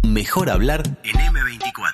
Mejor hablar en M24.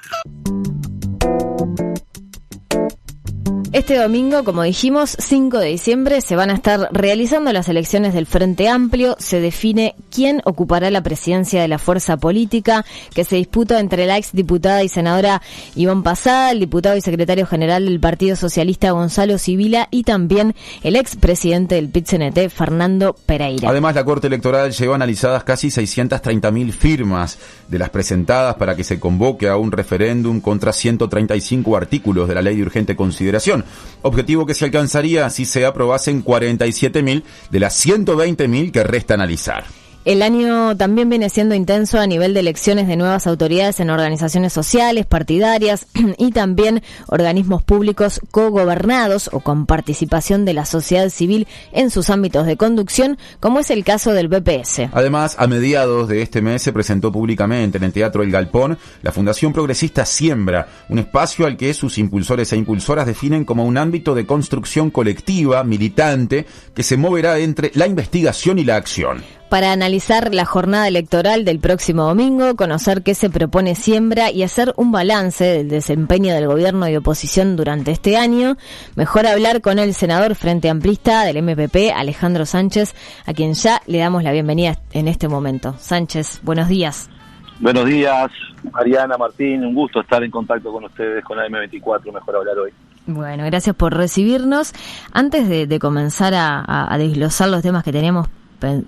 Este domingo, como dijimos, 5 de diciembre, se van a estar realizando las elecciones del Frente Amplio. Se define quién ocupará la presidencia de la fuerza política, que se disputa entre la exdiputada y senadora Ivonne Passada, el diputado y secretario general del Partido Socialista Gonzalo Sibila y también el expresidente del PIT-CNT, Fernando Pereira. Además, la Corte Electoral llevó analizadas casi 630.000 firmas de las presentadas para que se convoque a un referéndum contra 135 artículos de la Ley de Urgente Consideración. Objetivo que se alcanzaría si se aprobasen 47.000 de las 120.000 que resta analizar. El año también viene siendo intenso a nivel de elecciones de nuevas autoridades en organizaciones sociales, partidarias y también organismos públicos cogobernados o con participación de la sociedad civil en sus ámbitos de conducción, como es el caso del BPS. Además, a mediados de este mes se presentó públicamente en el Teatro El Galpón la Fundación Progresista Siembra, un espacio al que sus impulsores e impulsoras definen como un ámbito de construcción colectiva, militante, que se moverá entre la investigación y la acción. Para analizar la jornada electoral del próximo domingo, conocer qué se propone Siembra y hacer un balance del desempeño del gobierno y oposición durante este año, mejor hablar con el senador Frente Amplista del MPP, Alejandro Sánchez, a quien ya le damos la bienvenida en este momento. Sánchez, buenos días. Buenos días, Mariana, Martín, un gusto estar en contacto con ustedes, con la M24, mejor hablar hoy. Bueno, gracias por recibirnos. Antes de comenzar a desglosar los temas que teníamos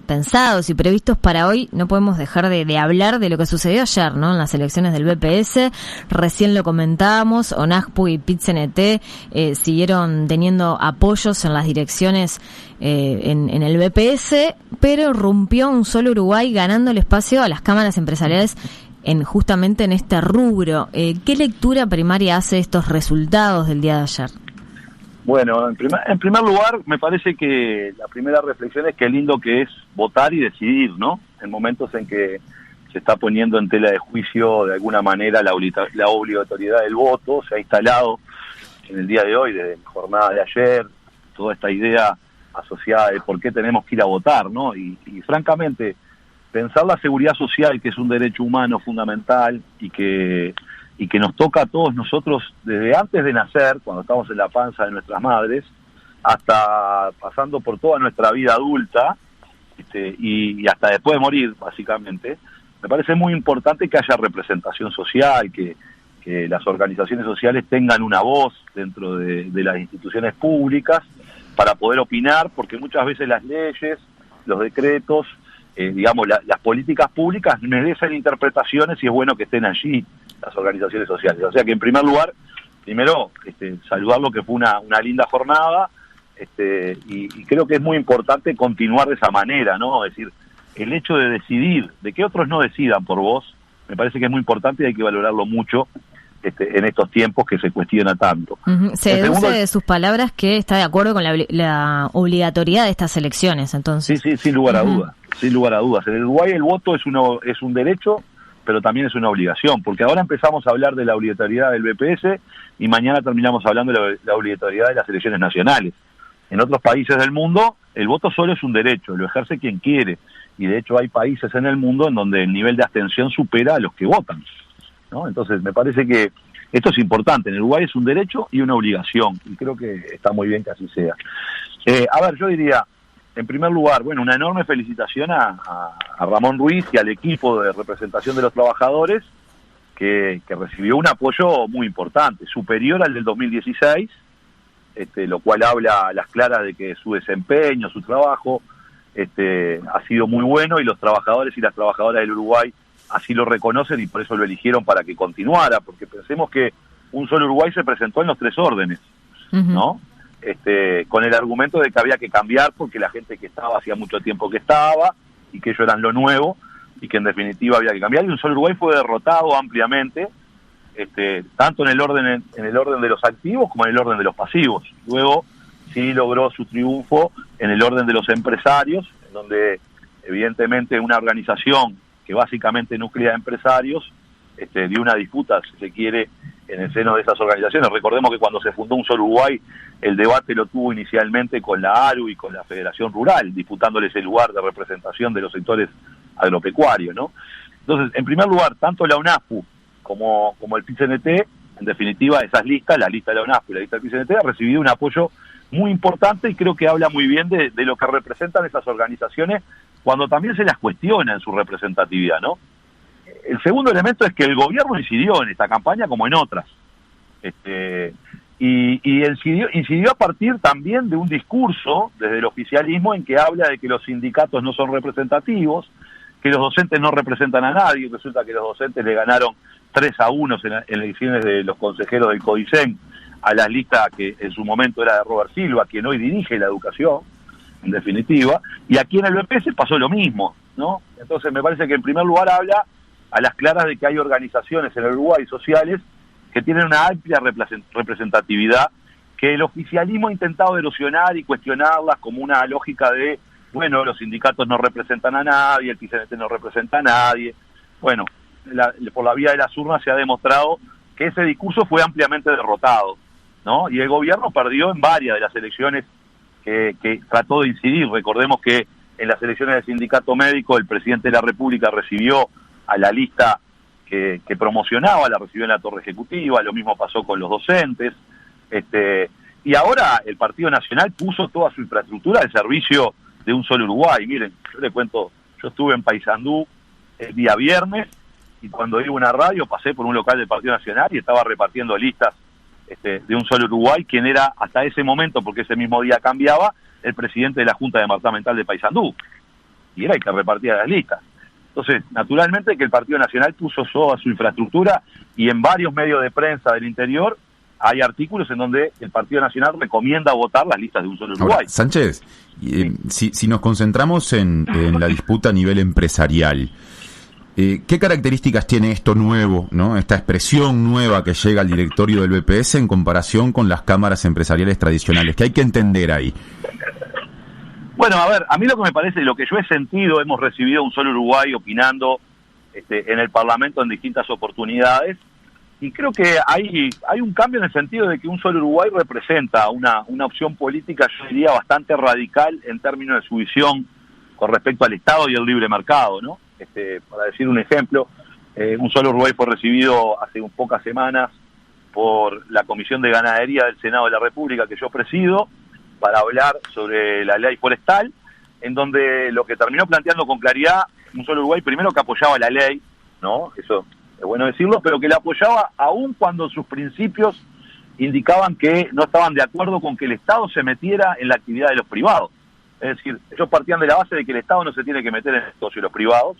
pensados y previstos para hoy, no podemos dejar de hablar de lo que sucedió ayer, ¿no? En las elecciones del BPS, recién lo comentábamos, ONAJPU y PIT-CNT siguieron teniendo apoyos en las direcciones en el BPS, pero rompió un solo Uruguay ganando el espacio a las cámaras empresariales justamente en este rubro. ¿Qué lectura primaria hace estos resultados del día de ayer? Bueno, en primer lugar, me parece que la primera reflexión es qué lindo que es votar y decidir, ¿no? En momentos en que se está poniendo en tela de juicio, de alguna manera, la obligatoriedad del voto, se ha instalado en el día de hoy, desde la jornada de ayer, toda esta idea asociada de por qué tenemos que ir a votar, ¿no? Y francamente, pensar la seguridad social, que es un derecho humano fundamental y que nos toca a todos nosotros desde antes de nacer, cuando estamos en la panza de nuestras madres, hasta pasando por toda nuestra vida adulta, y hasta después de morir, básicamente. Me parece muy importante que haya representación social, que las organizaciones sociales tengan una voz dentro de las instituciones públicas para poder opinar, porque muchas veces las leyes, los decretos, las políticas públicas merecen interpretaciones y es bueno que estén allí las organizaciones sociales. O sea que en primer lugar, primero saludarlo, que fue una linda jornada, y creo que es muy importante continuar de esa manera, ¿no? Es decir, el hecho de decidir, de que otros no decidan por vos, me parece que es muy importante y hay que valorarlo mucho en estos tiempos que se cuestiona tanto. Uh-huh. Se deduce de sus palabras que está de acuerdo con la obligatoriedad de estas elecciones, entonces. Sí, sin lugar a dudas, sin lugar a dudas. En el Uruguay el voto es un derecho, pero también es una obligación, porque ahora empezamos a hablar de la obligatoriedad del BPS y mañana terminamos hablando de la obligatoriedad de las elecciones nacionales. En otros países del mundo, el voto solo es un derecho, lo ejerce quien quiere, y de hecho hay países en el mundo en donde el nivel de abstención supera a los que votan, ¿no? Entonces me parece que esto es importante. En el Uruguay es un derecho y una obligación, y creo que está muy bien que así sea. Yo diría, en primer lugar, bueno, una enorme felicitación a Ramón Ruiz y al equipo de representación de los trabajadores que recibió un apoyo muy importante, superior al del 2016, lo cual habla a las claras de que su desempeño, su trabajo ha sido muy bueno, y los trabajadores y las trabajadoras del Uruguay así lo reconocen y por eso lo eligieron para que continuara, porque pensemos que un solo Uruguay se presentó en los 3 órdenes, ¿no? Con el argumento de que había que cambiar porque la gente que estaba hacía mucho tiempo que estaba y que ellos eran lo nuevo y que en definitiva había que cambiar, y un solo Uruguay fue derrotado ampliamente, tanto en el orden de los activos como en el orden de los pasivos. Luego sí logró su triunfo en el orden de los empresarios, en donde evidentemente una organización que básicamente nuclea empresarios dio una disputa, si se quiere, en el seno de esas organizaciones. Recordemos que cuando se fundó Un Solo Uruguay, el debate lo tuvo inicialmente con la ARU y con la Federación Rural, disputándoles el lugar de representación de los sectores agropecuarios, ¿no? Entonces, en primer lugar, tanto la UNASPU como el PIT-CNT, en definitiva, esas listas, la lista de la UNASPU y la lista del PIT-CNT, ha recibido un apoyo muy importante y creo que habla muy bien de lo que representan esas organizaciones cuando también se las cuestiona en su representatividad, ¿no? El segundo elemento es que el gobierno incidió en esta campaña como en otras. Y incidió a partir también de un discurso desde el oficialismo en que habla de que los sindicatos no son representativos, que los docentes no representan a nadie. Resulta que los docentes le ganaron 3-1 en elecciones de los consejeros del CODICEN a la lista que en su momento era de Robert Silva, quien hoy dirige la educación, en definitiva, y aquí en el BPS pasó lo mismo, ¿no? Entonces me parece que en primer lugar habla a las claras de que hay organizaciones en el Uruguay sociales que tienen una amplia representatividad, que el oficialismo ha intentado erosionar y cuestionarlas como una lógica de, bueno, los sindicatos no representan a nadie, el PIT-CNT no representa a nadie. Bueno, por la vía de las urnas se ha demostrado que ese discurso fue ampliamente derrotado, ¿no? Y el gobierno perdió en varias de las elecciones que trató de incidir. Recordemos que en las elecciones del sindicato médico el presidente de la República recibió a la lista que promocionaba, la recibió en la torre ejecutiva, lo mismo pasó con los docentes, y ahora el Partido Nacional puso toda su infraestructura al servicio de un solo Uruguay. Miren, yo le cuento, yo estuve en Paysandú el día viernes, y cuando iba a una radio pasé por un local del Partido Nacional y estaba repartiendo listas de un solo Uruguay, quien era hasta ese momento, porque ese mismo día cambiaba, el presidente de la Junta Departamental de Paysandú, y era el que repartía las listas. Entonces, naturalmente que el Partido Nacional puso toda su infraestructura, y en varios medios de prensa del interior hay artículos en donde el Partido Nacional recomienda votar las listas de un solo Uruguay. Ahora, Sánchez, si nos concentramos en la disputa a nivel empresarial, ¿qué características tiene esto nuevo, ¿no? Esta expresión nueva que llega al directorio del BPS en comparación con las cámaras empresariales tradicionales? ¿Qué hay que entender ahí? Bueno, a ver, a mí lo que me parece, lo que yo he sentido, hemos recibido un solo Uruguay opinando en el Parlamento en distintas oportunidades, y creo que hay un cambio en el sentido de que un solo Uruguay representa una opción política, yo diría, bastante radical en términos de su visión con respecto al Estado y el libre mercado, ¿no? Para decir un ejemplo, un solo Uruguay fue recibido hace pocas semanas por la Comisión de Ganadería del Senado de la República, que yo presido, para hablar sobre la ley forestal, en donde lo que terminó planteando con claridad un solo Uruguay, primero que apoyaba la ley, ¿no? Eso es bueno decirlo, pero que la apoyaba aún cuando sus principios indicaban que no estaban de acuerdo con que el Estado se metiera en la actividad de los privados. Es decir, ellos partían de la base de que el Estado no se tiene que meter en el negocio de los privados,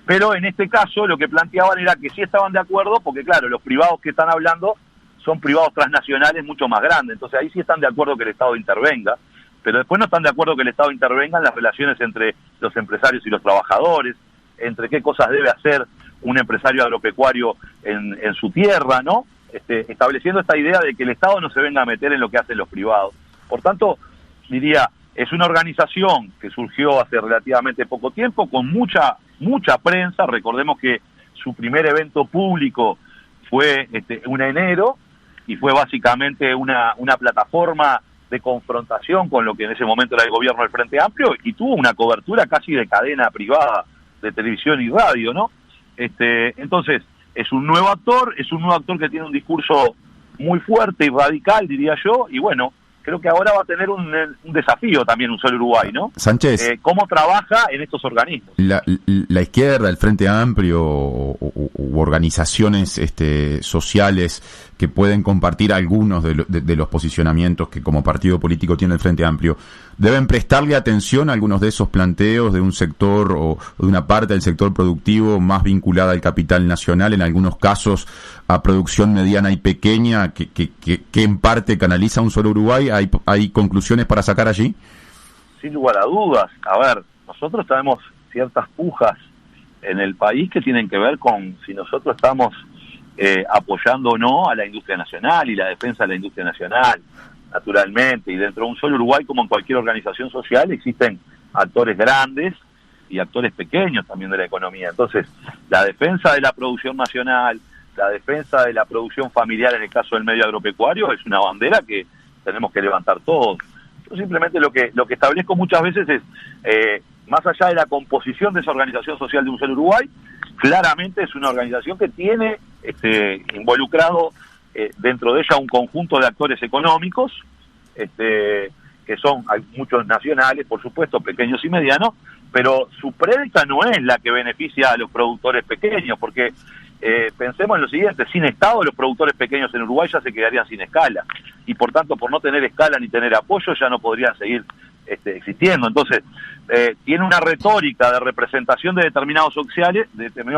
pero en este caso lo que planteaban era que sí estaban de acuerdo, porque claro, los privados que están hablando son privados transnacionales mucho más grandes, entonces ahí sí están de acuerdo que el Estado intervenga, pero después no están de acuerdo que el Estado intervenga en las relaciones entre los empresarios y los trabajadores, entre qué cosas debe hacer un empresario agropecuario en su tierra, ¿no? Estableciendo esta idea de que el Estado no se venga a meter en lo que hacen los privados. Por tanto, diría, es una organización que surgió hace relativamente poco tiempo, con mucha prensa. Recordemos que su primer evento público fue en enero, y fue básicamente una plataforma de confrontación con lo que en ese momento era el gobierno del Frente Amplio, y tuvo una cobertura casi de cadena privada de televisión y radio, ¿no? Entonces, es un nuevo actor que tiene un discurso muy fuerte y radical, diría yo, y bueno, creo que ahora va a tener un desafío también un solo Uruguay, ¿no? Sánchez, ¿cómo trabaja en estos organismos? La izquierda, el Frente Amplio u organizaciones sociales que pueden compartir algunos de los posicionamientos que como partido político tiene el Frente Amplio, deben prestarle atención a algunos de esos planteos de un sector o de una parte del sector productivo más vinculada al capital nacional, en algunos casos a producción mediana y pequeña, que en parte canaliza un solo Uruguay. ¿Hay conclusiones para sacar allí? Sin lugar a dudas. A ver, nosotros tenemos ciertas pujas en el país que tienen que ver con si nosotros estamos apoyando o no a la industria nacional y la defensa de la industria nacional, naturalmente. Y dentro de un solo Uruguay, como en cualquier organización social, existen actores grandes y actores pequeños también de la economía. Entonces, la defensa de la producción nacional, la defensa de la producción familiar en el caso del medio agropecuario, es una bandera que tenemos que levantar todos. Yo simplemente lo que establezco muchas veces es, más allá de la composición de esa organización social de un solo Uruguay, claramente es una organización que tiene involucrado dentro de ella un conjunto de actores económicos, que son, hay muchos nacionales, por supuesto, pequeños y medianos, pero su prédica no es la que beneficia a los productores pequeños, porque pensemos en lo siguiente: sin Estado los productores pequeños en Uruguay ya se quedarían sin escala, y por tanto, por no tener escala ni tener apoyo, ya no podrían seguir existiendo. Entonces, tiene una retórica de representación de determinados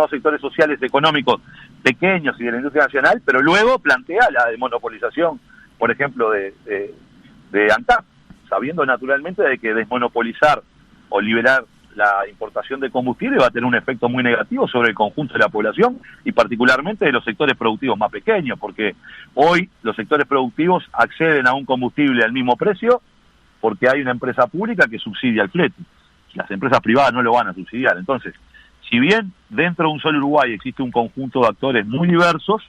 sectores sociales económicos pequeños y de la industria nacional, pero luego plantea la desmonopolización, por ejemplo, de ANTAP, sabiendo naturalmente de que desmonopolizar o liberar la importación de combustible va a tener un efecto muy negativo sobre el conjunto de la población y particularmente de los sectores productivos más pequeños, porque hoy los sectores productivos acceden a un combustible al mismo precio porque hay una empresa pública que subsidia el flete. Las empresas privadas no lo van a subsidiar. Entonces, si bien dentro de un solo Uruguay existe un conjunto de actores muy diversos,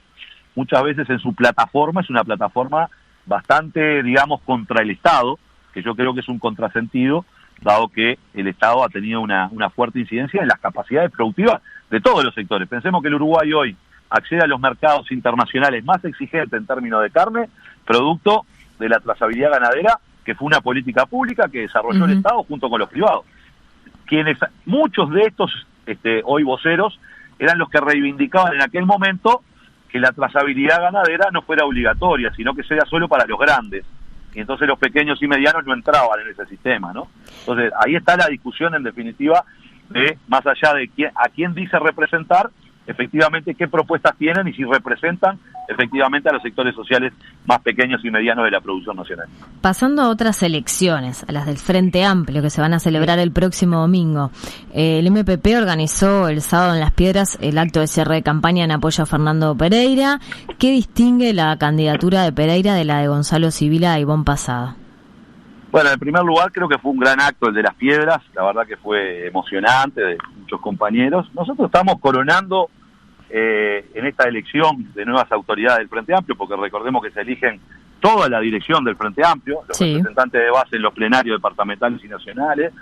muchas veces en su plataforma es una plataforma bastante, digamos, contra el Estado, que yo creo que es un contrasentido, dado que el Estado ha tenido una fuerte incidencia en las capacidades productivas de todos los sectores. Pensemos que el Uruguay hoy accede a los mercados internacionales más exigentes en términos de carne, producto de la trazabilidad ganadera, que fue una política pública que desarrolló el Estado junto con los privados. Muchos de estos hoy voceros eran los que reivindicaban en aquel momento que la trazabilidad ganadera no fuera obligatoria, sino que sea solo para los grandes. Y entonces los pequeños y medianos no entraban en ese sistema, ¿no? Entonces ahí está la discusión, en definitiva, de más allá de a quién dice representar, efectivamente qué propuestas tienen y si representan efectivamente a los sectores sociales más pequeños y medianos de la producción nacional. Pasando a otras elecciones, a las del Frente Amplio, que se van a celebrar el próximo domingo, el MPP organizó el sábado en Las Piedras el acto de cierre de campaña en apoyo a Fernando Pereira. ¿Qué distingue la candidatura de Pereira de la de Gonzalo Sibila y Ivonne Pasada? Bueno, en primer lugar creo que fue un gran acto el de Las Piedras, la verdad que fue emocionante, de muchos compañeros. Nosotros estamos coronando en esta elección de nuevas autoridades del Frente Amplio, porque recordemos que se eligen toda la dirección del Frente Amplio, los representantes de base en los plenarios departamentales y nacionales,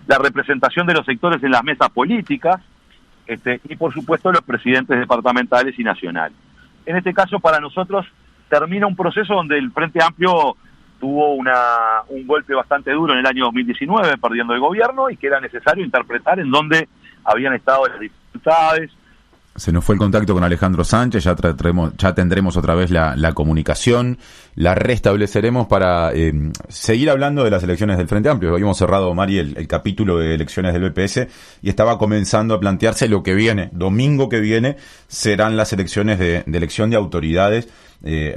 la representación de los sectores en las mesas políticas, y por supuesto los presidentes departamentales y nacionales. En este caso, para nosotros, termina un proceso donde el Frente Amplio tuvo un golpe bastante duro en el año 2019, perdiendo el gobierno, y que era necesario interpretar en dónde habían estado las dificultades. Se nos fue el contacto con Alejandro Sánchez, ya tendremos otra vez la comunicación, la restableceremos para seguir hablando de las elecciones del Frente Amplio. Habíamos cerrado, Mari, el capítulo de elecciones del BPS y estaba comenzando a plantearse lo que viene. Domingo que viene serán las elecciones de elección de autoridades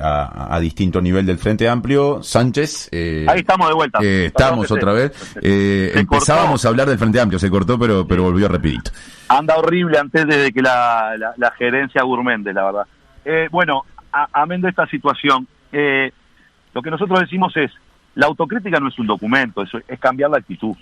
a distinto nivel del Frente Amplio. Sánchez, ahí estamos de vuelta. Estamos otra vez. Empezábamos a hablar del Frente Amplio, se cortó, pero volvió rapidito. Anda horrible antes de que la gerencia gourmende, la verdad. Bueno, amén de esta situación, lo que nosotros decimos es, la autocrítica no es un documento, es cambiar la actitud,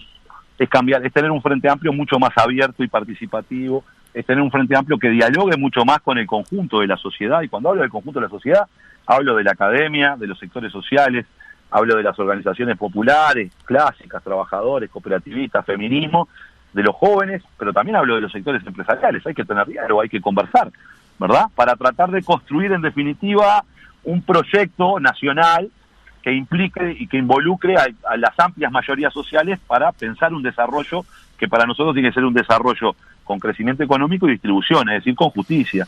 es tener un Frente Amplio mucho más abierto y participativo, es tener un Frente Amplio que dialogue mucho más con el conjunto de la sociedad, y cuando hablo del conjunto de la sociedad, hablo de la academia, de los sectores sociales, hablo de las organizaciones populares, clásicas, trabajadores, cooperativistas, feminismo, de los jóvenes, pero también hablo de los sectores empresariales. Hay que tener diálogo, hay que conversar, ¿verdad? Para tratar de construir, en definitiva, un proyecto nacional que implique y que involucre a las amplias mayorías sociales para pensar un desarrollo que para nosotros tiene que ser un desarrollo con crecimiento económico y distribución, es decir, con justicia.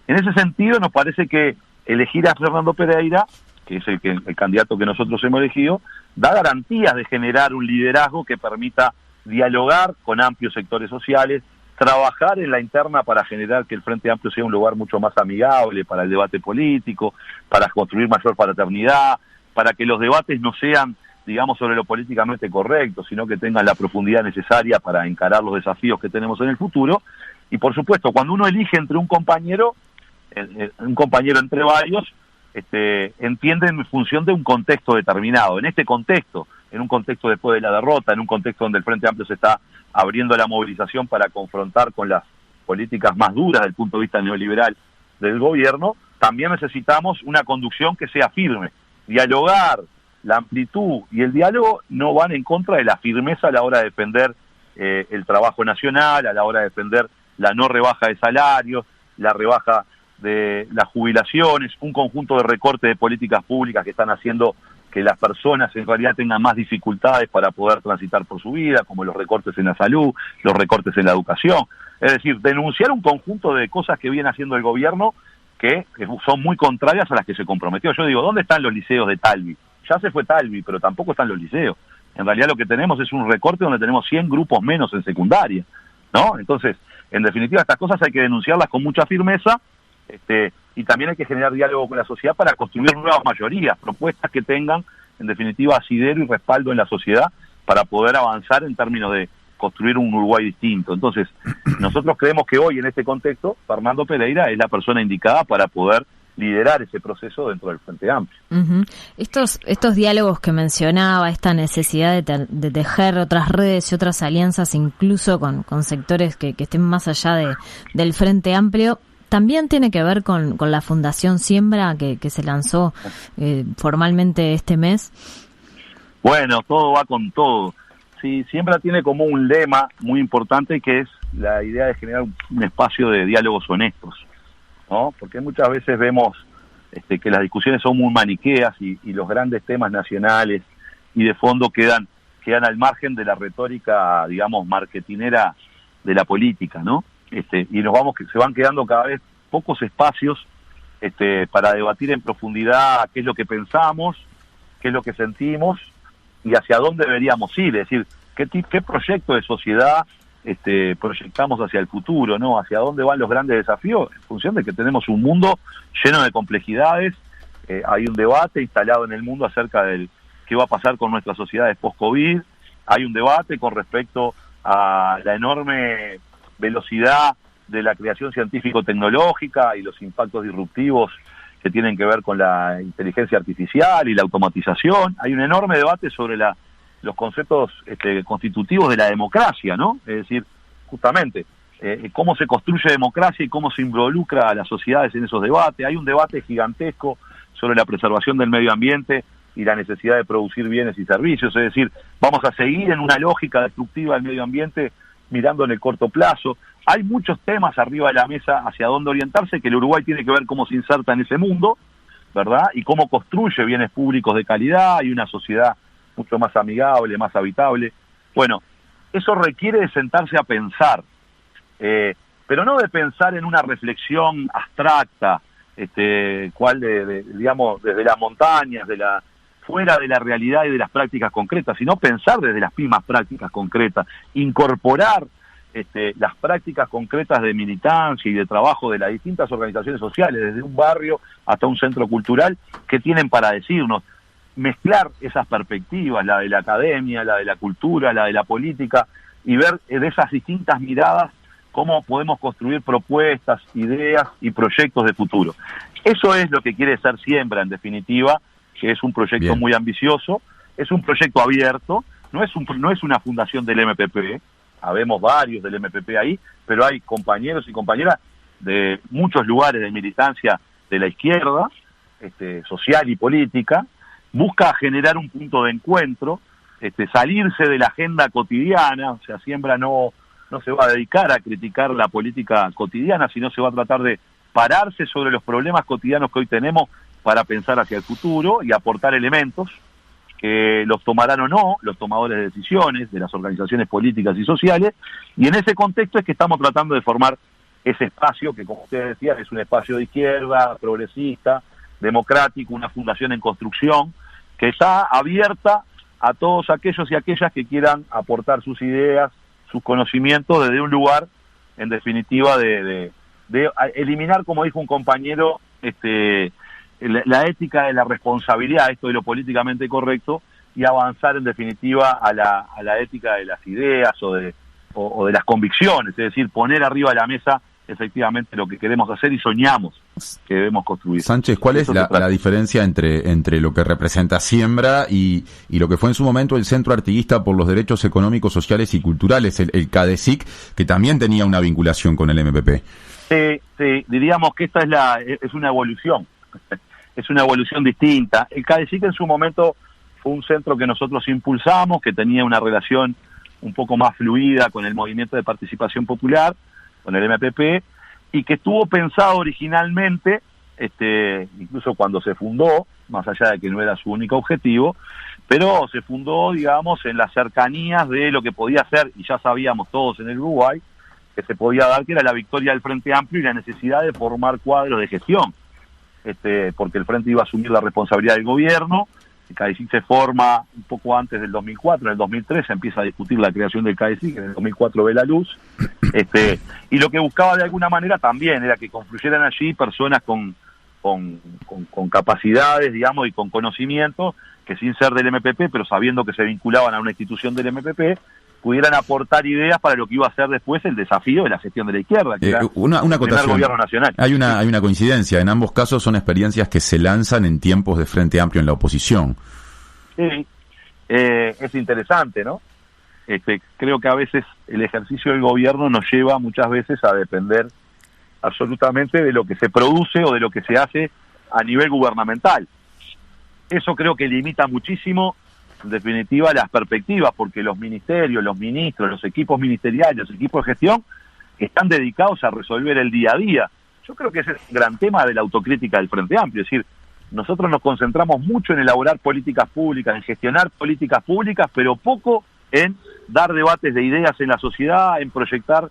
En ese sentido, nos parece que elegir a Fernando Pereira, que es el candidato que nosotros hemos elegido, da garantías de generar un liderazgo que permita dialogar con amplios sectores sociales, trabajar en la interna para generar que el Frente Amplio sea un lugar mucho más amigable para el debate político, para construir mayor fraternidad, para que los debates no sean, digamos, sobre lo políticamente correcto, sino que tengan la profundidad necesaria para encarar los desafíos que tenemos en el futuro. Y por supuesto, cuando uno elige entre un compañero entre varios, entiende en función de un contexto determinado. En este contexto, en un contexto después de la derrota, en un contexto donde el Frente Amplio se está abriendo la movilización para confrontar con las políticas más duras desde el punto de vista neoliberal del gobierno, también necesitamos una conducción que sea firme. Dialogar, la amplitud y el diálogo no van en contra de la firmeza a la hora de defender el trabajo nacional, a la hora de defender la no rebaja de salarios, la rebaja de las jubilaciones, un conjunto de recortes de políticas públicas que están haciendo que las personas en realidad tengan más dificultades para poder transitar por su vida, como los recortes en la salud, los recortes en la educación. Es decir, denunciar un conjunto de cosas que viene haciendo el gobierno que son muy contrarias a las que se comprometió. Yo digo, ¿dónde están los liceos de Talvi? Ya se fue Talvi, pero tampoco están los liceos. En realidad lo que tenemos es un recorte donde tenemos 100 grupos menos en secundaria, ¿no? Entonces, en definitiva, estas cosas hay que denunciarlas con mucha firmeza, y también hay que generar diálogo con la sociedad para construir nuevas mayorías, propuestas que tengan, en definitiva, asidero y respaldo en la sociedad para poder avanzar en términos de construir un Uruguay distinto. Entonces, nosotros creemos que hoy, en este contexto, Fernando Pereira es la persona indicada para poder liderar ese proceso dentro del Frente Amplio. Uh-huh. Estos diálogos que mencionaba, esta necesidad de tejer otras redes y otras alianzas, incluso con sectores que estén más allá del Frente Amplio, también tiene que ver con la Fundación Siembra que se lanzó formalmente este mes. Bueno, todo va con todo. Sí, Siembra tiene como un lema muy importante que es la idea de generar un espacio de diálogos honestos, ¿no? Porque muchas veces vemos que las discusiones son muy maniqueas y los grandes temas nacionales y de fondo quedan al margen de la retórica, digamos, marketinera de la política, ¿no? Y se van quedando cada vez pocos espacios para debatir en profundidad qué es lo que pensamos, qué es lo que sentimos y hacia dónde deberíamos ir, es decir, qué proyecto de sociedad proyectamos hacia el futuro, ¿no? Hacia dónde van los grandes desafíos, en función de que tenemos un mundo lleno de complejidades. Hay un debate instalado en el mundo acerca del qué va a pasar con nuestras sociedades post-COVID, hay un debate con respecto a la enorme velocidad de la creación científico-tecnológica y los impactos disruptivos que tienen que ver con la inteligencia artificial y la automatización. Hay un enorme debate sobre los conceptos constitutivos de la democracia, ¿no? Es decir, justamente, cómo se construye democracia y cómo se involucra a las sociedades en esos debates. Hay un debate gigantesco sobre la preservación del medio ambiente y la necesidad de producir bienes y servicios. Es decir, vamos a seguir en una lógica destructiva del medio ambiente mirando en el corto plazo. Hay muchos temas arriba de la mesa hacia dónde orientarse, que el Uruguay tiene que ver cómo se inserta en ese mundo, ¿verdad? Y cómo construye bienes públicos de calidad y una sociedad mucho más amigable, más habitable. Bueno, eso requiere de sentarse a pensar, pero no de pensar en una reflexión abstracta, digamos, desde las montañas, fuera de la realidad y de las prácticas concretas, sino pensar desde las mismas prácticas concretas, incorporar las prácticas concretas de militancia y de trabajo de las distintas organizaciones sociales, desde un barrio hasta un centro cultural, que tienen para decirnos, mezclar esas perspectivas, la de la academia, la de la cultura, la de la política, y ver de esas distintas miradas cómo podemos construir propuestas, ideas y proyectos de futuro. Eso es lo que quiere ser Siembra, en definitiva, que es un proyecto muy ambicioso, es un proyecto abierto, no es una fundación del MPP, habemos varios del MPP ahí, pero hay compañeros y compañeras de muchos lugares de militancia de la izquierda, social y política. Busca generar un punto de encuentro, salirse de la agenda cotidiana, o sea, Siembra no se va a dedicar a criticar la política cotidiana, sino se va a tratar de pararse sobre los problemas cotidianos que hoy tenemos para pensar hacia el futuro y aportar elementos que los tomarán o no los tomadores de decisiones de las organizaciones políticas y sociales, y en ese contexto es que estamos tratando de formar ese espacio que, como ustedes decían, es un espacio de izquierda, progresista, democrático, una fundación en construcción, que está abierta a todos aquellos y aquellas que quieran aportar sus ideas, sus conocimientos desde un lugar, en definitiva, de eliminar, como dijo un compañero, la ética de la responsabilidad, esto de lo políticamente correcto, y avanzar en definitiva a la ética de las ideas o de las convicciones, es decir, poner arriba de la mesa efectivamente lo que queremos hacer y soñamos que debemos construir. Sánchez, ¿cuál es la diferencia entre lo que representa Siembra y lo que fue en su momento el Centro Artiguista por los Derechos Económicos, Sociales y Culturales, el CADESIC, que también tenía una vinculación con el MPP? Sí, diríamos que esta es una evolución, es una evolución distinta. El CADESIC en su momento fue un centro que nosotros impulsamos, que tenía una relación un poco más fluida con el movimiento de participación popular, el MPP, y que estuvo pensado originalmente, incluso cuando se fundó, más allá de que no era su único objetivo, pero se fundó, digamos, en las cercanías de lo que podía ser, y ya sabíamos todos en el Uruguay, que se podía dar, que era la victoria del Frente Amplio y la necesidad de formar cuadros de gestión, porque el Frente iba a asumir la responsabilidad del gobierno. El CADECIC se forma un poco antes del 2004, en el 2003 se empieza a discutir la creación del CADECIC, que en el 2004 ve la luz, y lo que buscaba de alguna manera también era que confluyeran allí personas con capacidades, digamos, y con conocimiento, que sin ser del MPP, pero sabiendo que se vinculaban a una institución del MPP, pudieran aportar ideas para lo que iba a ser después el desafío de la gestión de la izquierda, que era una el primer acotación. gobierno nacional. Hay una coincidencia, en ambos casos son experiencias que se lanzan en tiempos de Frente Amplio en la oposición. Sí, es interesante, ¿no? Creo que a veces el ejercicio del gobierno nos lleva muchas veces a depender absolutamente de lo que se produce o de lo que se hace a nivel gubernamental. Eso creo que limita muchísimo, en definitiva, las perspectivas, porque los ministerios, los ministros, los equipos ministeriales, los equipos de gestión, están dedicados a resolver el día a día. Yo creo que ese es un gran tema de la autocrítica del Frente Amplio, es decir, nosotros nos concentramos mucho en elaborar políticas públicas, en gestionar políticas públicas, pero poco en dar debates de ideas en la sociedad, en proyectar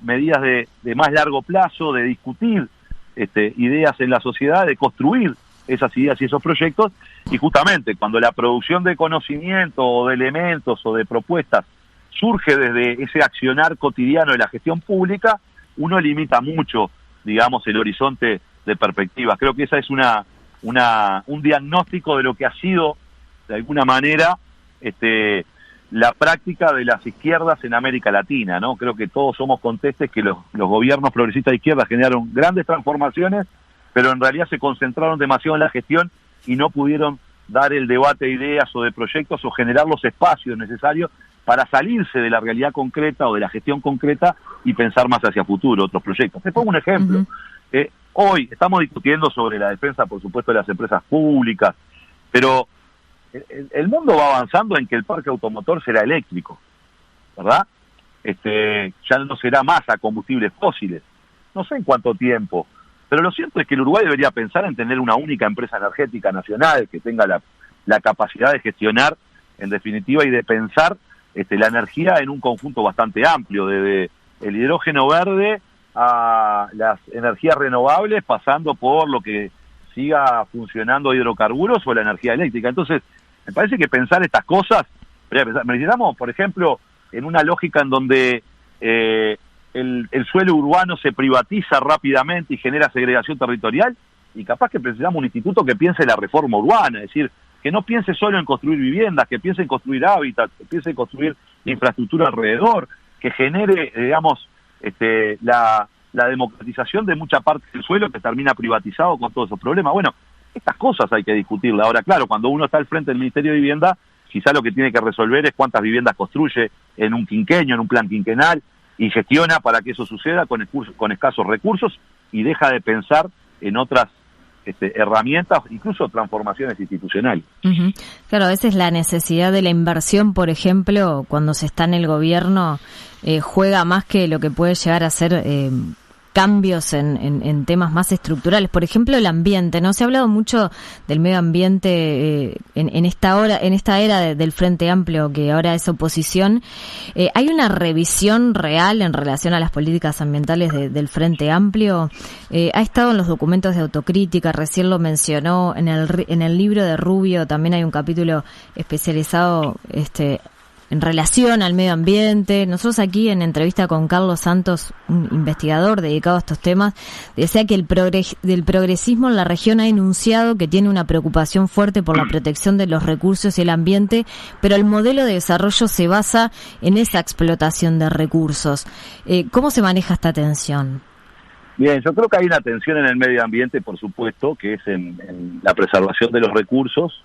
medidas de más largo plazo, de discutir ideas en la sociedad, de construir esas ideas y esos proyectos, y justamente cuando la producción de conocimiento o de elementos o de propuestas surge desde ese accionar cotidiano de la gestión pública, uno limita mucho, digamos, el horizonte de perspectivas. Creo que esa es un diagnóstico de lo que ha sido, de alguna manera, la práctica de las izquierdas en América Latina, ¿no? Creo que todos somos contestes que los gobiernos progresistas de izquierda generaron grandes transformaciones, pero en realidad se concentraron demasiado en la gestión y no pudieron dar el debate de ideas o de proyectos o generar los espacios necesarios para salirse de la realidad concreta o de la gestión concreta y pensar más hacia futuro, otros proyectos. Te pongo un ejemplo. Hoy estamos discutiendo sobre la defensa, por supuesto, de las empresas públicas, pero el mundo va avanzando en que el parque automotor será eléctrico, ¿verdad? Ya no será más a combustibles fósiles. No sé en cuánto tiempo. Pero lo cierto es que el Uruguay debería pensar en tener una única empresa energética nacional que tenga la capacidad de gestionar, en definitiva, y de pensar la energía en un conjunto bastante amplio, desde el hidrógeno verde a las energías renovables, pasando por lo que siga funcionando hidrocarburos o la energía eléctrica. Entonces, me parece que pensar estas cosas, necesitamos, por ejemplo, en una lógica en donde el suelo urbano se privatiza rápidamente y genera segregación territorial, y capaz que necesitamos un instituto que piense la reforma urbana, es decir, que no piense solo en construir viviendas, que piense en construir hábitat, que piense en construir infraestructura alrededor, que genere, digamos, la democratización de mucha parte del suelo que termina privatizado con todos esos problemas. Bueno, estas cosas hay que discutirlas. Ahora, claro, cuando uno está al frente del Ministerio de Vivienda, quizá lo que tiene que resolver es cuántas viviendas construye en un quinquenio, en un plan quinquenal, y gestiona para que eso suceda con escasos recursos y deja de pensar en otras herramientas, incluso transformaciones institucionales. Uh-huh. Claro, a veces la necesidad de la inversión, por ejemplo, cuando se está en el gobierno, juega más que lo que puede llegar a ser cambios en temas más estructurales. Por ejemplo, el ambiente, ¿no? Se ha hablado mucho del medio ambiente en esta era del Frente Amplio, que ahora es oposición. ¿Hay una revisión real en relación a las políticas ambientales del Frente Amplio? Ha estado en los documentos de autocrítica, recién lo mencionó, en el libro de Rubio también hay un capítulo especializado en relación al medio ambiente. Nosotros aquí en entrevista con Carlos Santos, un investigador dedicado a estos temas, decía que del progresismo en la región ha enunciado que tiene una preocupación fuerte por la protección de los recursos y el ambiente, pero el modelo de desarrollo se basa en esa explotación de recursos. ¿Cómo se maneja esta tensión? Bien, yo creo que hay una tensión en el medio ambiente, por supuesto, que es en la preservación de los recursos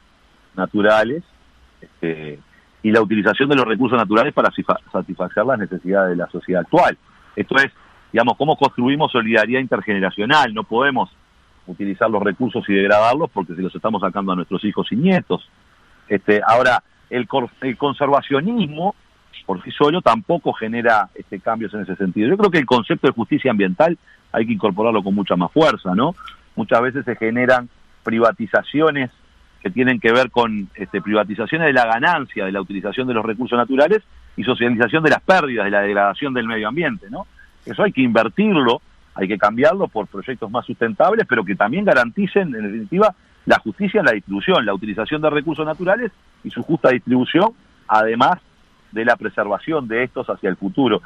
naturales, y la utilización de los recursos naturales para satisfacer las necesidades de la sociedad actual. Esto es, digamos, cómo construimos solidaridad intergeneracional. No podemos utilizar los recursos y degradarlos porque se los estamos sacando a nuestros hijos y nietos. Ahora, el conservacionismo por sí solo tampoco genera cambios en ese sentido. Yo creo que el concepto de justicia ambiental hay que incorporarlo con mucha más fuerza, ¿no? Muchas veces se generan privatizaciones que tienen que ver con privatizaciones de la ganancia de la utilización de los recursos naturales y socialización de las pérdidas, de la degradación del medio ambiente, ¿no? Eso hay que invertirlo, hay que cambiarlo por proyectos más sustentables, pero que también garanticen, en definitiva, la justicia en la distribución, la utilización de recursos naturales y su justa distribución, además de la preservación de estos hacia el futuro.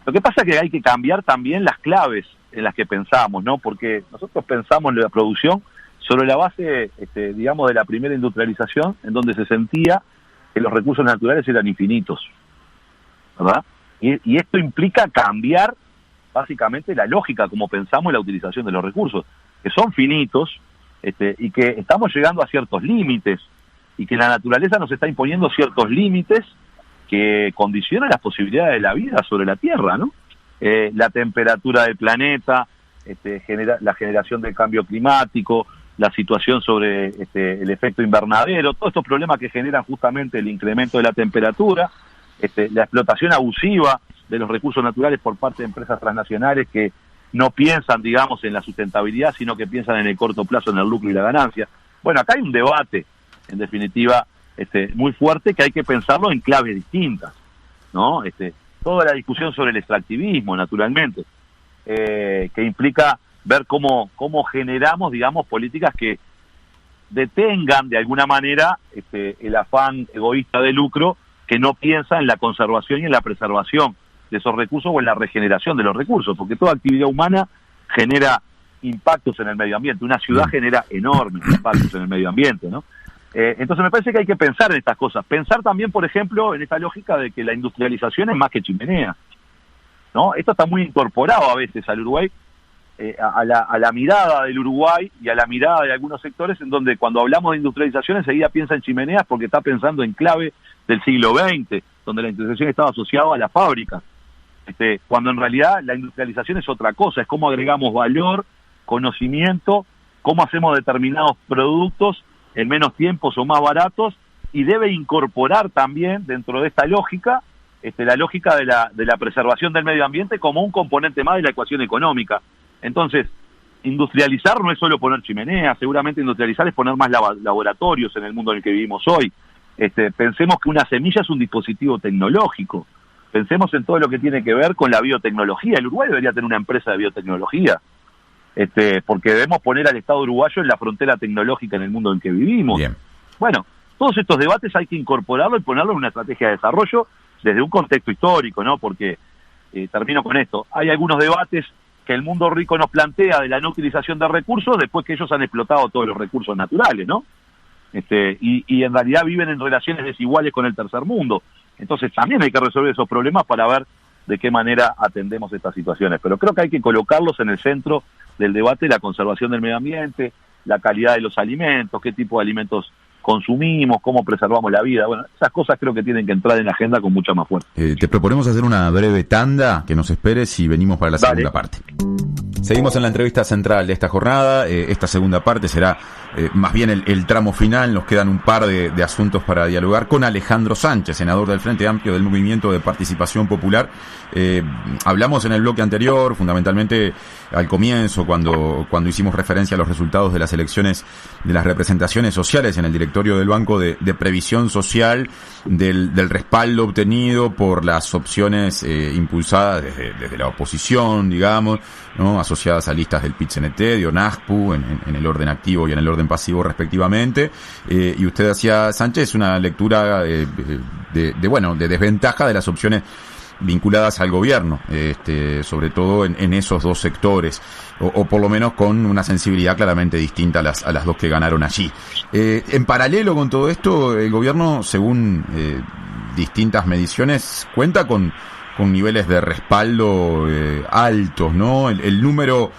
Lo que pasa es que hay que cambiar también las claves en las que pensamos, ¿no? Porque nosotros pensamos en la producción sobre la base, digamos, de la primera industrialización, en donde se sentía que los recursos naturales eran infinitos, ¿verdad? Y esto implica cambiar básicamente la lógica como pensamos en la utilización de los recursos, que son finitos, y que estamos llegando a ciertos límites, y que la naturaleza nos está imponiendo ciertos límites que condicionan las posibilidades de la vida sobre la Tierra, ¿no? La temperatura del planeta, la generación del cambio climático, la situación sobre el efecto invernadero, todos estos problemas que generan justamente el incremento de la temperatura, la explotación abusiva de los recursos naturales por parte de empresas transnacionales que no piensan, digamos, en la sustentabilidad, sino que piensan en el corto plazo, en el lucro y la ganancia. Bueno, acá hay un debate, en definitiva, muy fuerte, que hay que pensarlo en claves distintas, ¿no? Toda la discusión sobre el extractivismo, naturalmente, que implica ver cómo generamos, digamos, políticas que detengan de alguna manera el afán egoísta de lucro, que no piensa en la conservación y en la preservación de esos recursos o en la regeneración de los recursos, porque toda actividad humana genera impactos en el medio ambiente. Una ciudad genera enormes impactos en el medio ambiente, ¿no? Entonces me parece que hay que pensar en estas cosas. Pensar también, por ejemplo, en esta lógica de que la industrialización es más que chimenea, ¿no? Esto está muy incorporado a veces al Uruguay, a la mirada del Uruguay y a la mirada de algunos sectores, en donde cuando hablamos de industrialización enseguida piensa en chimeneas porque está pensando en clave del siglo XX, donde la industrialización estaba asociada a la fábrica. Cuando en realidad la industrialización es otra cosa, es cómo agregamos valor, conocimiento, cómo hacemos determinados productos en menos tiempos o más baratos, y debe incorporar también dentro de esta lógica la lógica de la preservación del medio ambiente como un componente más de la ecuación económica. Entonces, industrializar no es solo poner chimeneas, seguramente industrializar es poner más laboratorios en el mundo en el que vivimos hoy. Pensemos que una semilla es un dispositivo tecnológico. Pensemos en todo lo que tiene que ver con la biotecnología. El Uruguay debería tener una empresa de biotecnología, porque debemos poner al Estado uruguayo en la frontera tecnológica en el mundo en que vivimos. Bien. Bueno, todos estos debates hay que incorporarlo y ponerlo en una estrategia de desarrollo desde un contexto histórico, ¿no? Porque, termino con esto, hay algunos debates que el mundo rico nos plantea de la no utilización de recursos después que ellos han explotado todos los recursos naturales, ¿no? Y en realidad viven en relaciones desiguales con el tercer mundo. Entonces también hay que resolver esos problemas para ver de qué manera atendemos estas situaciones. Pero creo que hay que colocarlos en el centro del debate, la conservación del medio ambiente, la calidad de los alimentos, qué tipo de alimentos consumimos, cómo preservamos la vida. Bueno, esas cosas creo que tienen que entrar en la agenda con mucha más fuerza. Te proponemos hacer una breve tanda, que nos esperes y venimos para la segunda parte. Seguimos en la entrevista central de esta jornada. Esta segunda parte será más bien el tramo final. Nos quedan un par de asuntos para dialogar con Alejandro Sánchez, senador del Frente Amplio del Movimiento de Participación Popular. Hablamos en el bloque anterior, fundamentalmente al comienzo, cuando hicimos referencia a los resultados de las elecciones de las representaciones sociales en el directorio del Banco de Previsión Social, del respaldo obtenido por las opciones impulsadas desde la oposición, digamos, ¿no? Asociadas a listas del PIT-CNT, de ONASPU, en el orden activo y en el orden pasivo respectivamente, y usted hacía, Sánchez, una lectura de desventaja de las opciones vinculadas al gobierno, sobre todo en esos dos sectores, o por lo menos con una sensibilidad claramente distinta a las dos que ganaron allí. En paralelo con todo esto, el gobierno, según distintas mediciones, cuenta con niveles de respaldo altos, ¿no? El número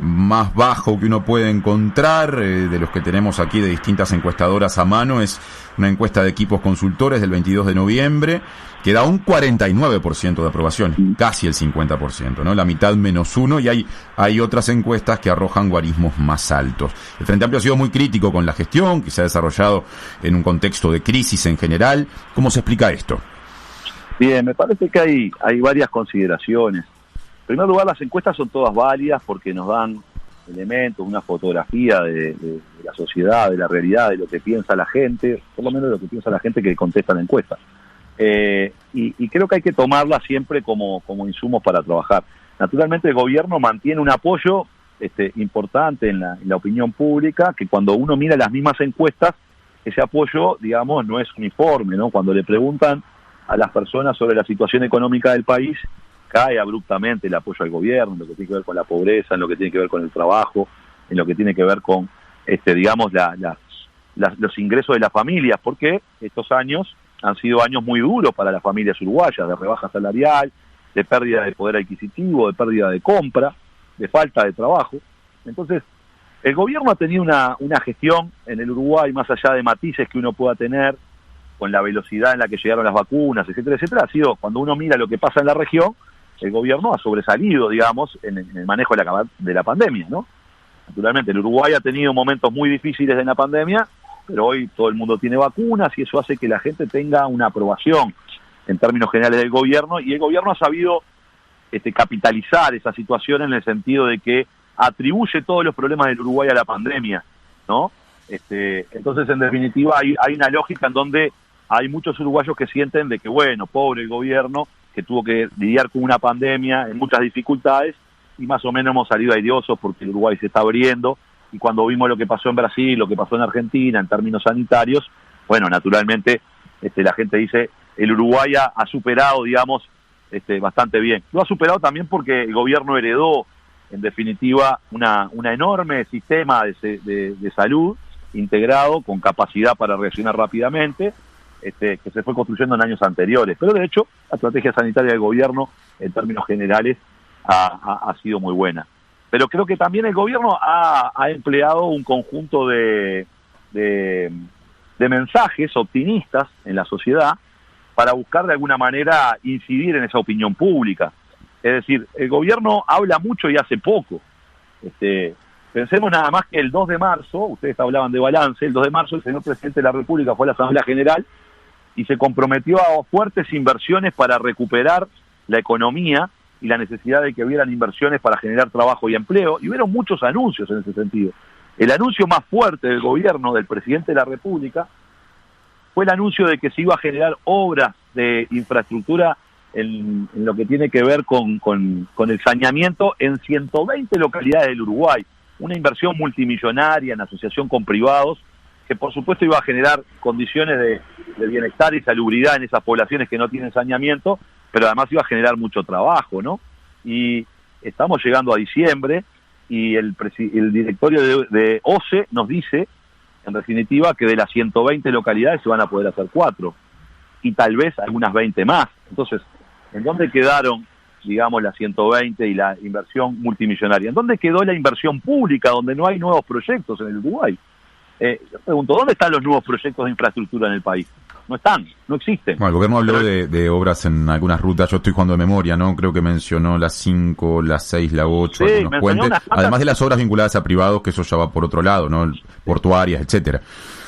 más bajo que uno puede encontrar, de los que tenemos aquí de distintas encuestadoras a mano, es una encuesta de Equipos Consultores del 22 de noviembre, que da un 49% de aprobación, casi el 50%, ¿no? La mitad menos uno, y hay otras encuestas que arrojan guarismos más altos. El Frente Amplio ha sido muy crítico con la gestión, que se ha desarrollado en un contexto de crisis en general. ¿Cómo se explica esto? Bien, me parece que hay varias consideraciones. En primer lugar, las encuestas son todas válidas porque nos dan elementos, una fotografía de la sociedad, de la realidad, de lo que piensa la gente, por lo menos de lo que piensa la gente que contesta la encuesta. Y creo que hay que tomarla siempre como insumos para trabajar. Naturalmente el gobierno mantiene un apoyo importante en la opinión pública, que cuando uno mira las mismas encuestas, ese apoyo, digamos, no es uniforme, ¿no? Cuando le preguntan a las personas sobre la situación económica del país, cae abruptamente el apoyo al gobierno, en lo que tiene que ver con la pobreza, en lo que tiene que ver con el trabajo, en lo que tiene que ver con, digamos, los ingresos de las familias, porque estos años han sido años muy duros para las familias uruguayas, de rebaja salarial, de pérdida de poder adquisitivo, de pérdida de compra, de falta de trabajo. Entonces, el gobierno ha tenido una gestión en el Uruguay, más allá de matices que uno pueda tener, con la velocidad en la que llegaron las vacunas, etcétera, etcétera, ha sido, cuando uno mira lo que pasa en la región, el gobierno ha sobresalido, digamos, en el manejo de la pandemia, ¿no? Naturalmente, el Uruguay ha tenido momentos muy difíciles en la pandemia, pero hoy todo el mundo tiene vacunas y eso hace que la gente tenga una aprobación en términos generales del gobierno, y el gobierno ha sabido capitalizar esa situación en el sentido de que atribuye todos los problemas del Uruguay a la pandemia, ¿no? Entonces, en definitiva, hay una lógica en donde hay muchos uruguayos que sienten de que, bueno, pobre el gobierno, que tuvo que lidiar con una pandemia en muchas dificultades, y más o menos hemos salido airosos porque el Uruguay se está abriendo, y cuando vimos lo que pasó en Brasil, lo que pasó en Argentina, en términos sanitarios, bueno, naturalmente la gente dice, el Uruguay ha superado, digamos, bastante bien. Lo ha superado también porque el gobierno heredó, en definitiva, una enorme sistema de salud integrado, con capacidad para reaccionar rápidamente, que se fue construyendo en años anteriores. Pero de hecho, la estrategia sanitaria del gobierno, en términos generales, ha sido muy buena. Pero creo que también el gobierno ha empleado un conjunto de mensajes optimistas en la sociedad para buscar de alguna manera incidir en esa opinión pública. Es decir, el gobierno habla mucho y hace poco. Pensemos nada más que el 2 de marzo, ustedes hablaban de balance, el 2 de marzo el señor presidente de la República fue a la Asamblea General y se comprometió a fuertes inversiones para recuperar la economía y la necesidad de que hubieran inversiones para generar trabajo y empleo, y hubieron muchos anuncios en ese sentido. El anuncio más fuerte del gobierno, del presidente de la República, fue el anuncio de que se iba a generar obras de infraestructura en lo que tiene que ver con el saneamiento en 120 localidades del Uruguay, una inversión multimillonaria en asociación con privados, que por supuesto iba a generar condiciones de bienestar y salubridad en esas poblaciones que no tienen saneamiento, pero además iba a generar mucho trabajo, ¿no? Y estamos llegando a diciembre y el directorio de OCE nos dice, en definitiva, que de las 120 localidades se van a poder hacer 4, y tal vez algunas 20 más. Entonces, ¿en dónde quedaron, digamos, las 120 y la inversión multimillonaria? ¿En dónde quedó la inversión pública, donde no hay nuevos proyectos en el Uruguay? Yo pregunto, ¿dónde están los nuevos proyectos de infraestructura en el país? No están, no existen. Bueno, el gobierno habló de obras en algunas rutas, yo estoy jugando de memoria, ¿no? Creo que mencionó la 5, la 6, la 8, sí, algunos puentes, además de las obras vinculadas a privados, que eso ya va por otro lado, ¿no? Portuarias, etcétera.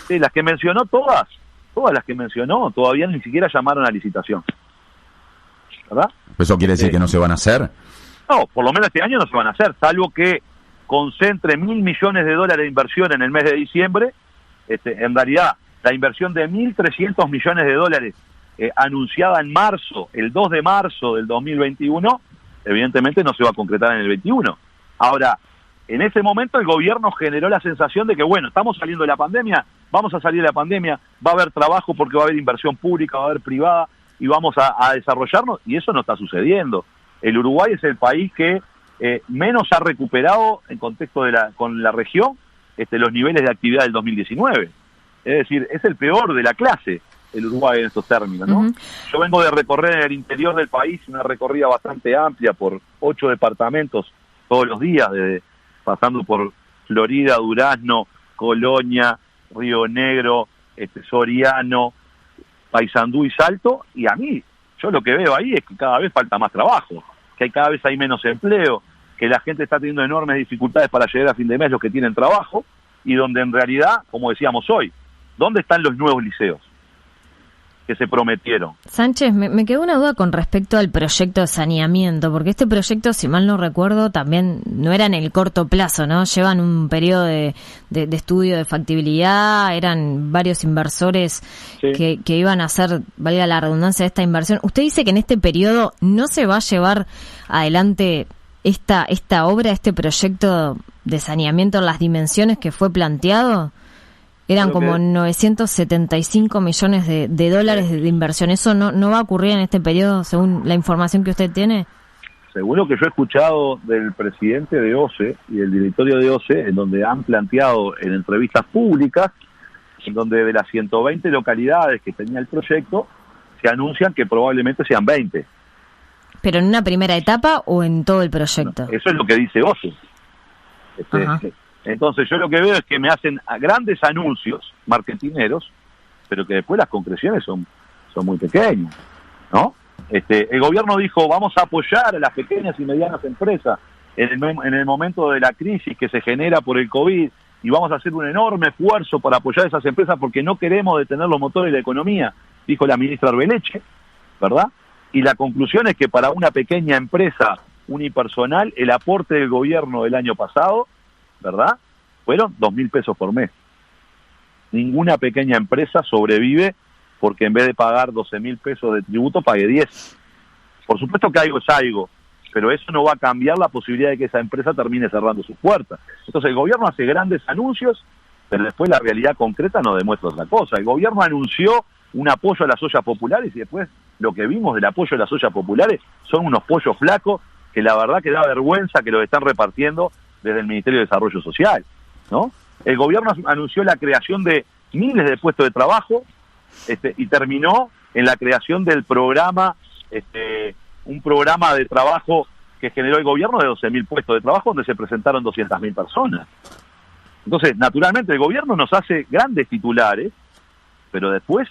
Sí, las que mencionó todas las que mencionó, todavía ni siquiera llamaron a licitación, ¿verdad? ¿Eso quiere decir que no se van a hacer? No, por lo menos este año no se van a hacer, salvo que concentre $1.000 millones de inversión en el mes de diciembre. En realidad, la inversión de $1.300 millones anunciada en marzo, el 2 de marzo del 2021, evidentemente no se va a concretar en el 21. Ahora, en ese momento el gobierno generó la sensación de que, bueno, estamos saliendo de la pandemia, vamos a salir de la pandemia, va a haber trabajo porque va a haber inversión pública, va a haber privada, y vamos a desarrollarnos, y eso no está sucediendo. El Uruguay es el país que menos ha recuperado en contexto con la región los niveles de actividad del 2019. Es decir, es el peor de la clase el Uruguay en estos términos, ¿no? Uh-huh. Yo vengo de recorrer en el interior del país una recorrida bastante amplia por 8 departamentos todos los días, pasando por Florida, Durazno, Colonia, Río Negro, Soriano, Paysandú y Salto, y a mí, yo lo que veo ahí es que cada vez falta más trabajo, que cada vez hay menos empleo, que la gente está teniendo enormes dificultades para llegar a fin de mes los que tienen trabajo, y donde en realidad, como decíamos hoy, ¿dónde están los nuevos liceos? que se prometieron. Sánchez, me quedó una duda con respecto al proyecto de saneamiento, porque este proyecto, si mal no recuerdo, también no era en el corto plazo, ¿no? Llevan un periodo de estudio de factibilidad, eran varios inversores Sí. que iban a hacer, valga la redundancia, de esta inversión. ¿Usted dice que en este periodo no se va a llevar adelante esta obra, este proyecto de saneamiento en las dimensiones que fue planteado? Eran Creo como que 975 millones de dólares de inversión. ¿Eso no va a ocurrir en este periodo, según la información que usted tiene? Según lo que yo he escuchado del presidente de OCE y del directorio de OCE, en donde han planteado en entrevistas públicas, en donde de las 120 localidades que tenía el proyecto, se anuncian que probablemente sean 20. ¿Pero en una primera etapa o en todo el proyecto? Eso es lo que dice OCE. Ajá. Entonces yo lo que veo es que me hacen grandes anuncios marketineros, pero que después las concreciones son muy pequeñas, ¿no? El gobierno dijo, vamos a apoyar a las pequeñas y medianas empresas en el momento de la crisis que se genera por el COVID, y vamos a hacer un enorme esfuerzo para apoyar a esas empresas porque no queremos detener los motores de la economía, dijo la ministra Arbeleche, ¿verdad? Y la conclusión es que para una pequeña empresa unipersonal, el aporte del gobierno del año pasado, ¿verdad?, fueron 2.000 pesos por mes. Ninguna pequeña empresa sobrevive porque en vez de pagar 12.000 pesos de tributo, pague 10. Por supuesto que algo es algo, pero eso no va a cambiar la posibilidad de que esa empresa termine cerrando sus puertas. Entonces el gobierno hace grandes anuncios, pero después la realidad concreta nos demuestra otra cosa. El gobierno anunció un apoyo a las ollas populares y después lo que vimos del apoyo a las ollas populares son unos pollos flacos que la verdad que da vergüenza que los están repartiendo desde el Ministerio de Desarrollo Social, ¿no? El gobierno anunció la creación de miles de puestos de trabajo y terminó en la creación del programa, un programa de trabajo que generó el gobierno de 12.000 puestos de trabajo donde se presentaron 200.000 personas. Entonces, naturalmente, el gobierno nos hace grandes titulares, pero después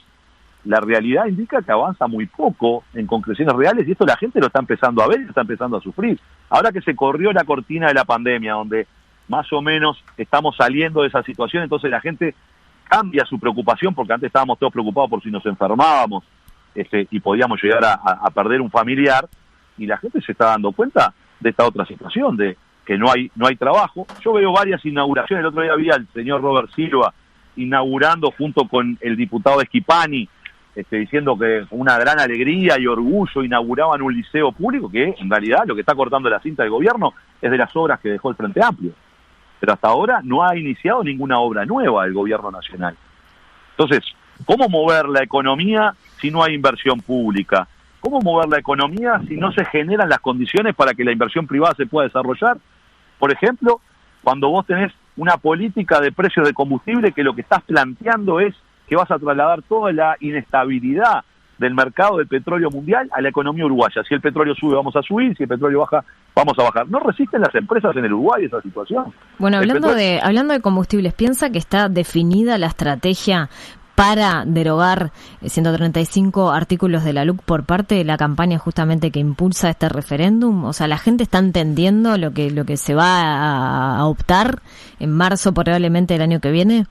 la realidad indica que avanza muy poco en concreciones reales y esto la gente lo está empezando a ver y lo está empezando a sufrir. Ahora que se corrió la cortina de la pandemia, donde más o menos estamos saliendo de esa situación, entonces la gente cambia su preocupación, porque antes estábamos todos preocupados por si nos enfermábamos y podíamos llegar a perder un familiar, y la gente se está dando cuenta de esta otra situación, de que no hay trabajo. Yo veo varias inauguraciones, el otro día vi al señor Robert Silva inaugurando junto con el diputado Schipani, diciendo que con una gran alegría y orgullo inauguraban un liceo público, que en realidad lo que está cortando la cinta del gobierno es de las obras que dejó el Frente Amplio. Pero hasta ahora no ha iniciado ninguna obra nueva el gobierno nacional. Entonces, ¿cómo mover la economía si no hay inversión pública? ¿Cómo mover la economía si no se generan las condiciones para que la inversión privada se pueda desarrollar? Por ejemplo, cuando vos tenés una política de precios de combustible que lo que estás planteando es que vas a trasladar toda la inestabilidad del mercado del petróleo mundial a la economía uruguaya. Si el petróleo sube, vamos a subir, si el petróleo baja, vamos a bajar. ¿No resisten las empresas en el Uruguay esa situación? Bueno, hablando de combustibles, ¿piensa que está definida la estrategia para derogar 135 artículos de la LUC por parte de la campaña justamente que impulsa este referéndum? O sea, ¿la gente está entendiendo lo que se va a optar en marzo probablemente del año que viene?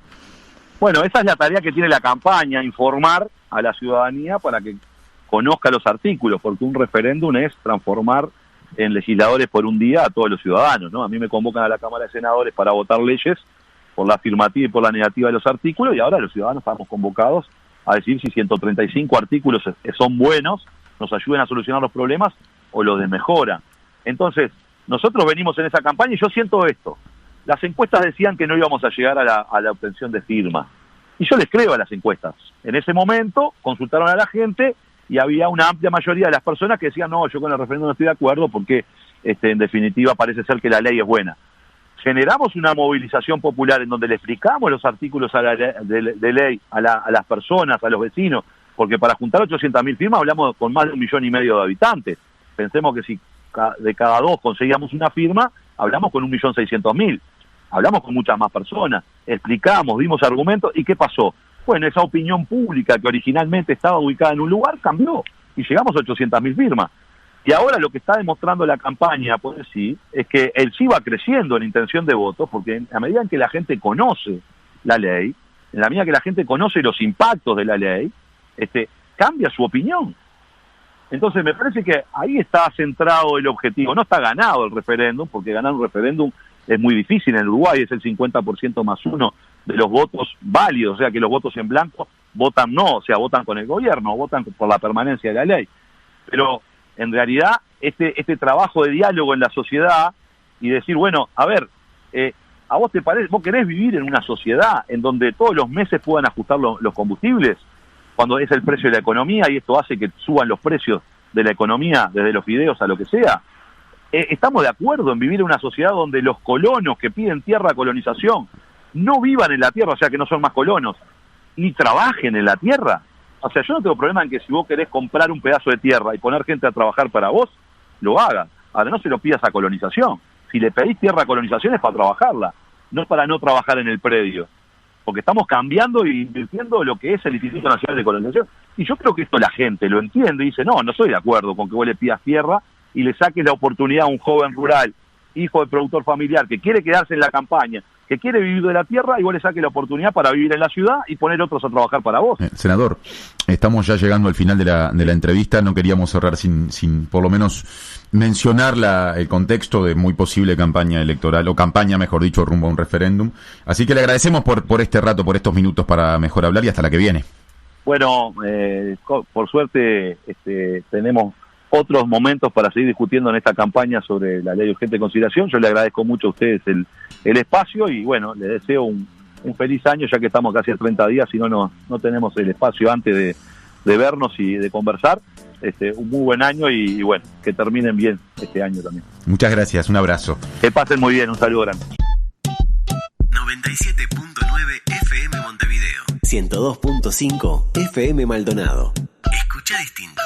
Bueno, esa es la tarea que tiene la campaña, informar a la ciudadanía para que conozca los artículos, porque un referéndum es transformar en legisladores por un día a todos los ciudadanos, ¿no? A mí me convocan a la Cámara de Senadores para votar leyes por la afirmativa y por la negativa de los artículos, y ahora los ciudadanos estamos convocados a decir si 135 artículos son buenos, nos ayudan a solucionar los problemas o los desmejoran. Entonces, nosotros venimos en esa campaña y yo siento esto. Las encuestas decían que no íbamos a llegar a la obtención de firmas. Y yo les creo a las encuestas. En ese momento consultaron a la gente y había una amplia mayoría de las personas que decían, no, yo con el referéndum no estoy de acuerdo porque en definitiva parece ser que la ley es buena. Generamos una movilización popular en donde le explicamos los artículos de ley a las personas, a los vecinos, porque para juntar 800.000 firmas hablamos con más de 1,5 millones de habitantes. Pensemos que si de cada 2 conseguíamos una firma, hablamos con 1.600.000. Hablamos con muchas más personas, explicamos, dimos argumentos, ¿y qué pasó? Bueno, esa opinión pública que originalmente estaba ubicada en un lugar cambió y llegamos a 800.000 firmas. Y ahora lo que está demostrando la campaña, por decir, es que el sí va creciendo en intención de votos, porque a medida en que la gente conoce la ley, en la medida que la gente conoce los impactos de la ley, cambia su opinión. Entonces me parece que ahí está centrado el objetivo. No está ganado el referéndum, porque ganar un referéndum es muy difícil. En Uruguay es el 50% más uno de los votos válidos, o sea que los votos en blanco votan no, o sea, votan con el gobierno, votan por la permanencia de la ley. Pero en realidad este trabajo de diálogo en la sociedad y decir, bueno, a ver, ¿a vos te parece, vos querés vivir en una sociedad en donde todos los meses puedan ajustar los combustibles, cuando es el precio de la economía y esto hace que suban los precios de la economía, desde los fideos a lo que sea? ¿Estamos de acuerdo en vivir en una sociedad donde los colonos que piden tierra a colonización no vivan en la tierra, o sea que no son más colonos, ni trabajen en la tierra? O sea, yo no tengo problema en que si vos querés comprar un pedazo de tierra y poner gente a trabajar para vos, lo hagas. Ahora no se lo pidas a colonización. Si le pedís tierra a colonización es para trabajarla, no es para no trabajar en el predio. Porque estamos cambiando e invirtiendo lo que es el Instituto Nacional de Colonización. Y yo creo que esto la gente lo entiende y dice, no estoy de acuerdo con que vos le pidas tierra y le saques la oportunidad a un joven rural, hijo de productor familiar, que quiere quedarse en la campaña, que quiere vivir de la tierra, y vos le saques la oportunidad para vivir en la ciudad y poner otros a trabajar para vos. Senador, estamos ya llegando al final de la entrevista. No queríamos cerrar sin por lo menos mencionar el contexto de muy posible campaña electoral, o campaña, mejor dicho, rumbo a un referéndum. Así que le agradecemos por este rato, por estos minutos para mejor hablar, y hasta la que viene. Bueno, por suerte tenemos otros momentos para seguir discutiendo en esta campaña sobre la ley de urgente consideración. Yo le agradezco mucho a ustedes el espacio y bueno, les deseo un feliz año, ya que estamos casi a 30 días y no tenemos el espacio antes de vernos y de conversar. Un muy buen año y bueno, que terminen bien este año también. Muchas gracias, un abrazo. Que pasen muy bien, un saludo grande. 97.9 FM Montevideo. 102.5 FM Maldonado. Escucha distinto.